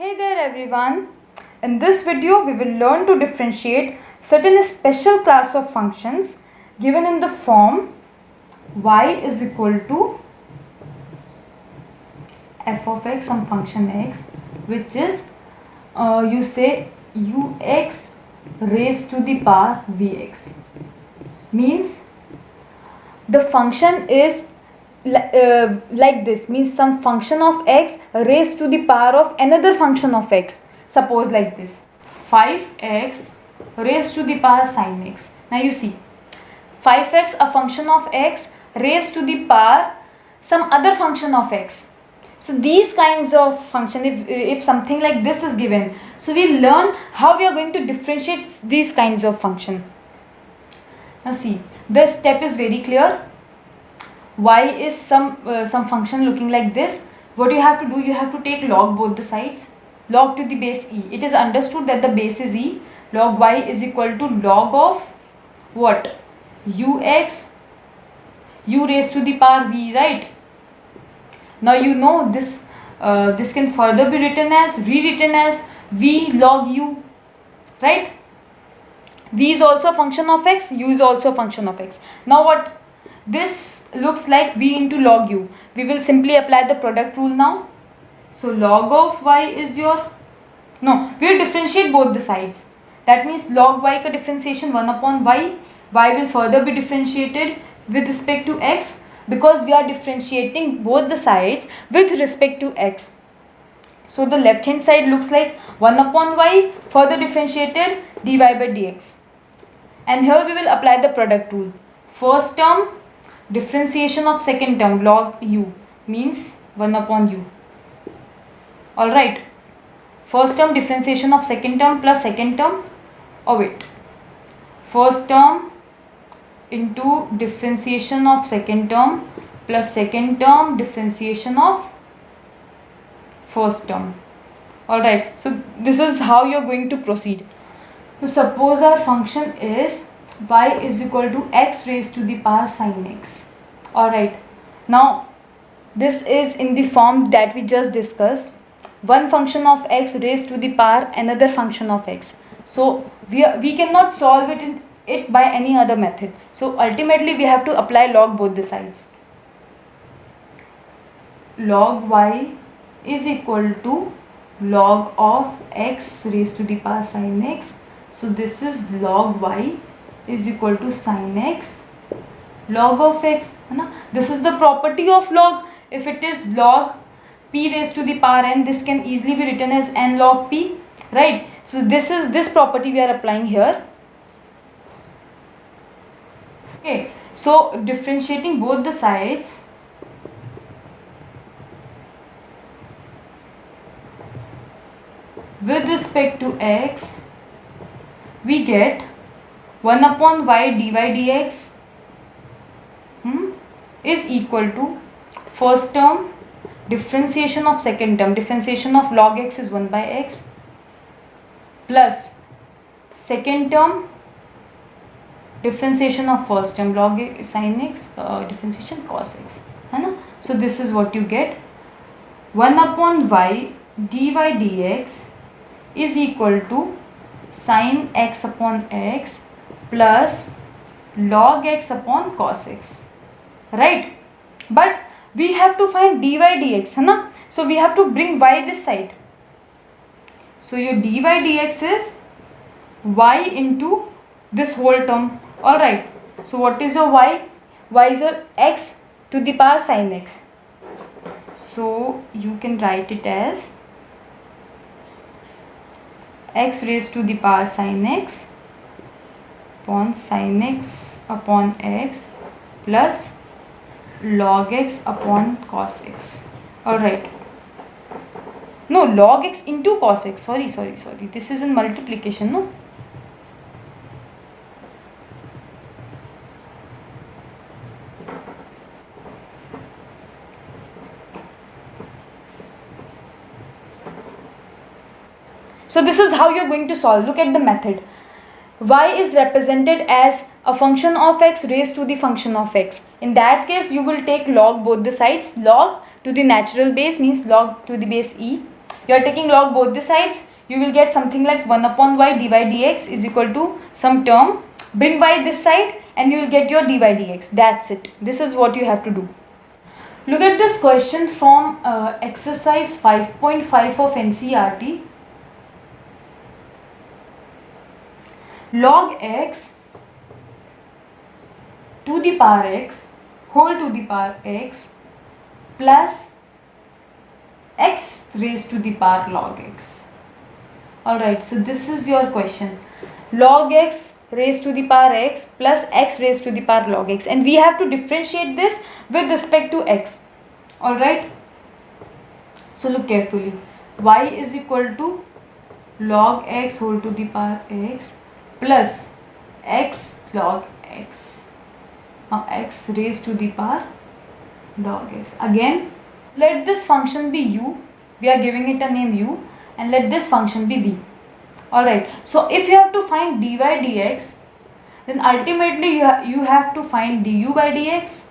Hey there everyone. In this video we will learn to differentiate certain special class of functions given in the form y is equal to f of x, some function x, which is you say ux raised to the power vx, means the function is like this, means some function of x raised to the power of another function of x. Suppose like this, 5x raised to the power sin x. Now you see 5x, a function of x raised to the power some other function of x. So these kinds of function, if something like this is given, so we learn how we are going to differentiate these kinds of function. Now see, the step is very clear. Y is some function looking like this. What you have to do, you have to take log both the sides, log to the base e. It is understood that the base is e. Log y is equal to log of what? Ux, u raised to the power v, right? Now you know this this can further be rewritten as v log u, right? V is also a function of x, u is also a function of x. Now what? This looks like v into log u. We will simply apply the product rule now. So log of y is your, no, we will differentiate both the sides. That means log y ka differentiation 1 upon y. Y will further be differentiated with respect to x, because we are differentiating both the sides with respect to x. So the left hand side looks like 1 upon y further differentiated dy by dx. And here we will apply the product rule. First term differentiation of second term log u means 1 upon u. Alright. First term differentiation of second term plus second term. Oh wait. First term into differentiation of second term plus second term differentiation of first term. Alright. So this is how you are going to proceed. So suppose our function is y is equal to x raised to the power sin x. Alright. Now this is in the form that we just discussed. One function of x raised to the power another function of x. So we cannot solve it by any other method. So ultimately we have to apply log both the sides. Log y is equal to log of x raised to the power sin x. So this is log y is equal to sin x log of x. This is the property of log. If it is log p raised to the power n, this can easily be written as n log p, right? So this is this property we are applying here. Okay, so differentiating both the sides, with respect to x, we get 1 upon y dy dx is equal to first term differentiation of second term, differentiation of log x is 1 by x, plus second term differentiation of first term log sin x differentiation cos x. So this is what you get. 1 upon y dy dx is equal to sin x upon x plus log x upon cos x, right? But we have to find dy dx, so we have to bring y this side. So your dy dx is y into this whole term. Alright, so what is your y? Y is your x to the power sin x. So you can write it as x raised to the power sin x upon sin x upon x plus log x upon cos x. Alright. No, log x into cos x. Sorry. This is in multiplication, no? So this is how you are going to solve. Look at the method. Y is represented as a function of x raised to the function of x. In that case, you will take log both the sides. Log to the natural base means log to the base e. You are taking log both the sides, you will get something like 1 upon y dy dx is equal to some term. Bring y this side and you will get your dy dx. That's it. This is what you have to do. Look at this question from exercise 5.5 of NCERT. Log x to the power x whole to the power x plus x raised to the power log x. Alright, so this is your question. Log x raised to the power x plus x raised to the power log x, and we have to differentiate this with respect to x. Alright, so look carefully. Y is equal to log x whole to the power x plus x log x. Now x raised to the power log x. Again, let this function be u. We are giving it a name u, and let this function be v. Alright, so if you have to find dy dx, then ultimately you have to find du by dx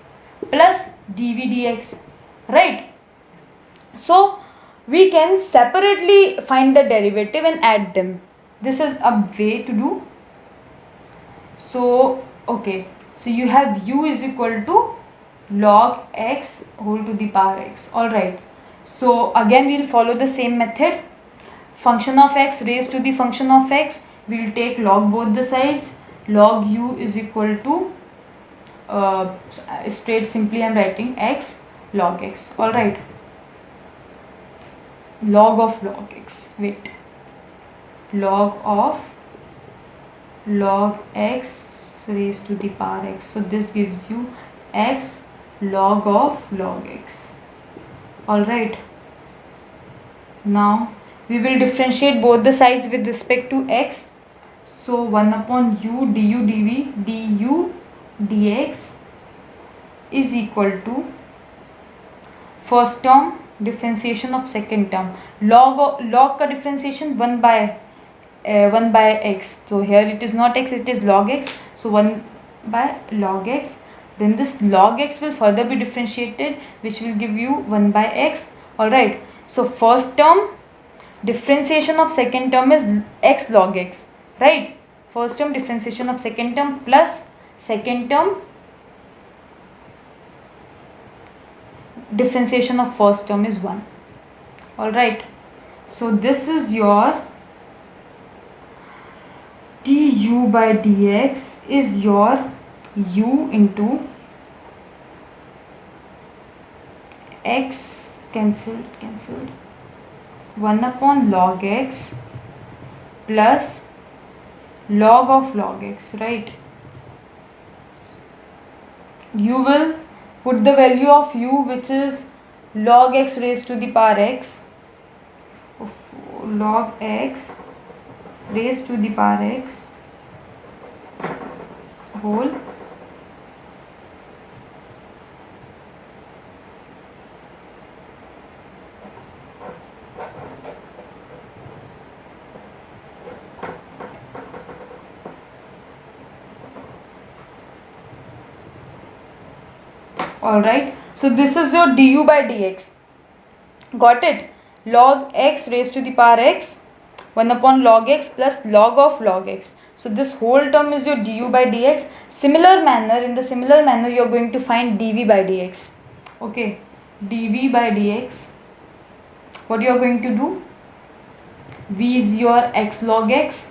plus dv dx, right? So we can separately find the derivative and add them. This is a way to do. So okay, so you have u is equal to log x whole to the power x. Alright, so again we will follow the same method. Function of x raised to the function of x, we will take log both the sides. Log u is equal to straight simply I am writing x log x. Alright, log of log x, wait, log of log x raised to the power x. So this gives you x log of log x. Alright, now we will differentiate both the sides with respect to x. So 1 upon u du dv du dx is equal to first term differentiation of second term. Log का differentiation 1 by x. So here it is not x, it is log x. So 1 by log x. Then this log x will further be differentiated, which will give you 1 by x. Alright, so first term differentiation of second term is x log x, right? First term differentiation of second term plus second term differentiation of first term is 1. Alright, so this is your du by dx is your u into x cancelled 1 upon log x plus log of log x, right? You will put the value of u, which is log x raised to the power x, log x raised to the power x whole Alright, so this is your du by dx. Got it? Log x raised to the power x 1 upon log x plus log of log x. So this whole term is your du by dx. In the similar manner you are going to find dv by dx. Okay, dv by dx, what you are going to do? V is your x log x,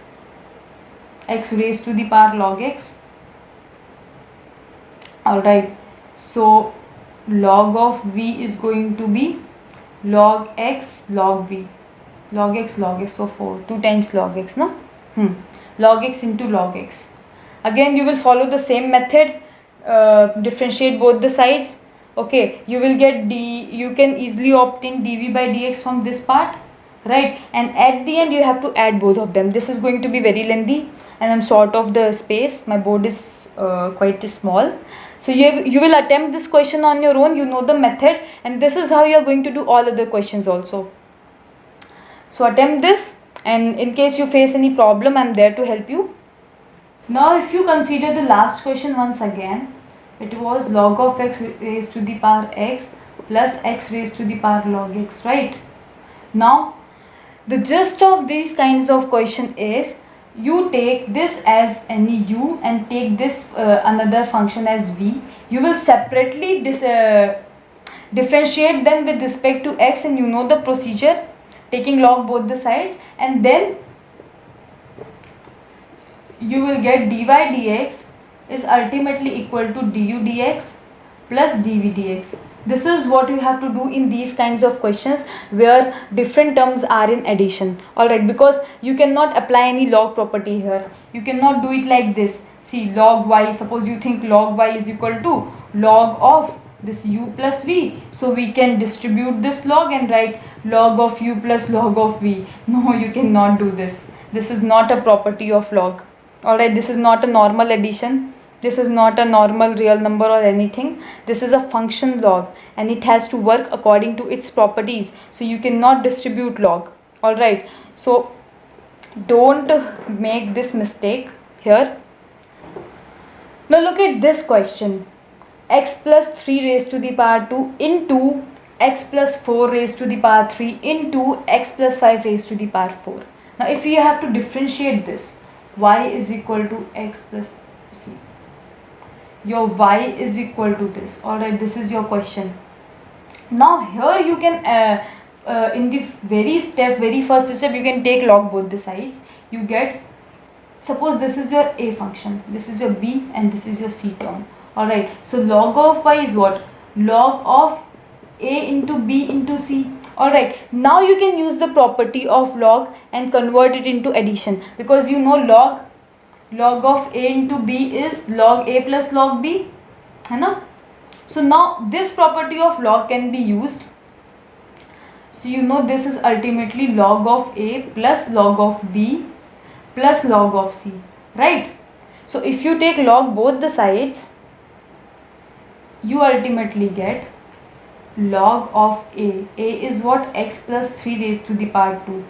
x raised to the power log x. Alright, so log of v is going to be log x log v, log x log x, so 4, 2 times log x, no? Log x into log x. Again you will follow the same method, differentiate both the sides. Okay, you will get you can easily obtain dv by dx from this part, right? And at the end you have to add both of them. This is going to be very lengthy and I'm short of the space, my board is quite small. So you will attempt this question on your own, you know the method, and this is how you are going to do all other questions also. So attempt this, and in case you face any problem, I am there to help you. Now if you consider the last question once again, it was log of x raised to the power x plus x raised to the power log x, right? Now The gist of these kinds of question is, you take this as any u and take this another function as v. You will separately differentiate them with respect to x, and you know the procedure, taking log both the sides, and then you will get dy dx is ultimately equal to du dx plus dv dx. This is what you have to do in these kinds of questions where different terms are in addition. Alright, because you cannot apply any log property here. You cannot do it like this. See, log y, suppose you think log y is equal to log of this u plus v. So we can distribute this log and write log of u plus log of v. No, you cannot do this. This is not a property of log. Alright, this is not a normal addition. This is not a normal real number or anything. This is a function log and it has to work according to its properties. So you cannot distribute log. Alright, so don't make this mistake here. Now look at this question. X plus 3 raised to the power 2 into x plus 4 raised to the power 3 into x plus 5 raised to the power 4. Now if we have to differentiate this, y is equal to x plus c. Your y is equal to this. Alright, this is your question. Now here you can in the very first step, you can take log both the sides. You get, suppose this is your a function, this is your b, and this is your c term. Alright, so log of y is what? Log of a into b into c. Alright, now you can use the property of log and convert it into addition, because you know log of a into b is log a plus log b, है ना? So now this property of log can be used. So you know this is ultimately log of a plus log of b plus log of c, right? So if you take log both the sides, you ultimately get log of a. A is what? X plus 3 raised to the power 2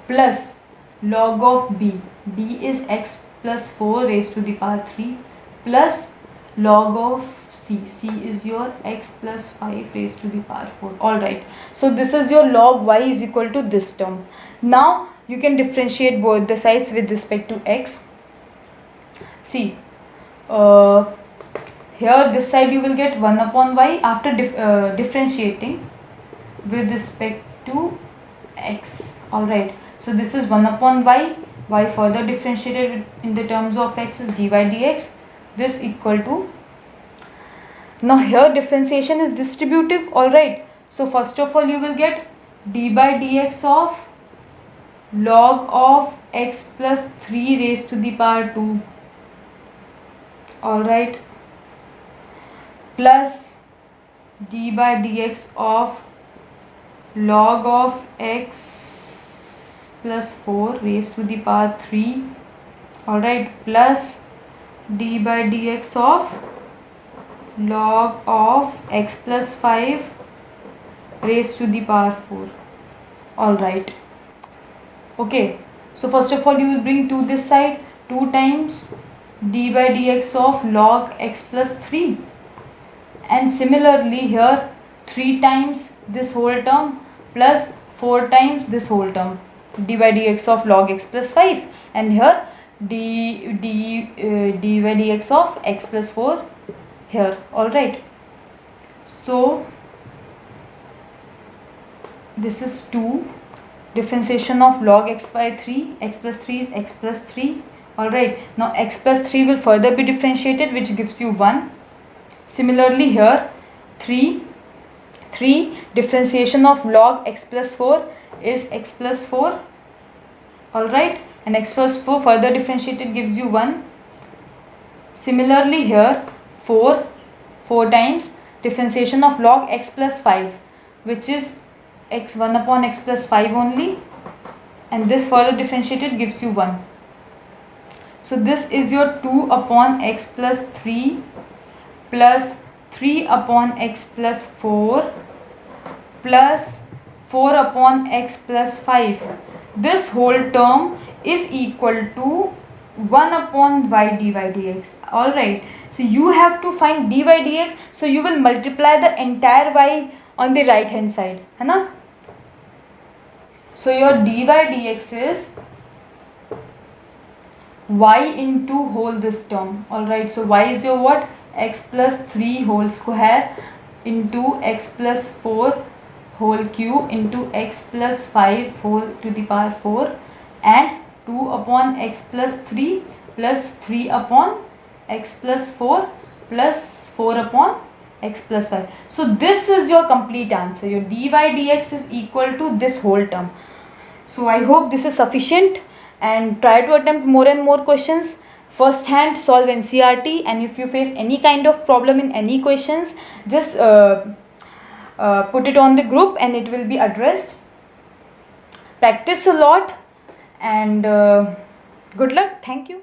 plus log of b. B is x plus 4 raised to the power 3 plus log of c. C is your x plus 5 raised to the power 4. Alright, so this is your log y is equal to this term. Now you can differentiate both the sides with respect to x. See, here this side you will get 1 upon y after differentiating with respect to x. Alright, so this is 1 upon y. Y further differentiated in the terms of x is dy dx. This equal to, now here differentiation is distributive. Alright, so first of all you will get d by dx of log of x plus 3 raised to the power 2. Alright, plus d by dx of log of x plus 4 raised to the power 3. Alright, plus d by dx of log of x plus 5 raised to the power 4. Alright, okay, so first of all you will bring 2 this side, 2 times d by dx of log x plus 3, and similarly here 3 times this whole term plus 4 times this whole term, d by dx of log x plus 5, and here d by dx of x plus 4 here. Alright, so this is 2, differentiation of log x by 3, x plus 3 is x plus 3. Alright, now x plus 3 will further be differentiated, which gives you 1. Similarly here 3 differentiation of log x plus 4 is x plus 4. Alright, and x plus 4 further differentiated gives you 1. Similarly here 4 times differentiation of log x plus 5, which is x 1 upon x plus 5 only, and this further differentiated gives you 1. So this is your 2 upon x plus 3 plus 3 upon x plus 4 plus 4 upon x plus 5. This whole term is equal to 1 upon y dy dx. Alright, so you have to find dy dx, so you will multiply the entire y on the right hand side, है ना? So your dy dx is y into whole this term. Alright, so y is your what? X plus 3 whole square into x plus 4 whole cube into x plus 5 whole to the power 4 and 2 upon x plus 3 plus 3 upon x plus 4 plus 4 upon x plus 5. So this is your complete answer. Your dy dx is equal to this whole term. So I hope this is sufficient, and try to attempt more and more questions. First hand solve NCERT, and if you face any kind of problem in any questions, just put it on the group and it will be addressed. Practice a lot, and good luck. Thank you.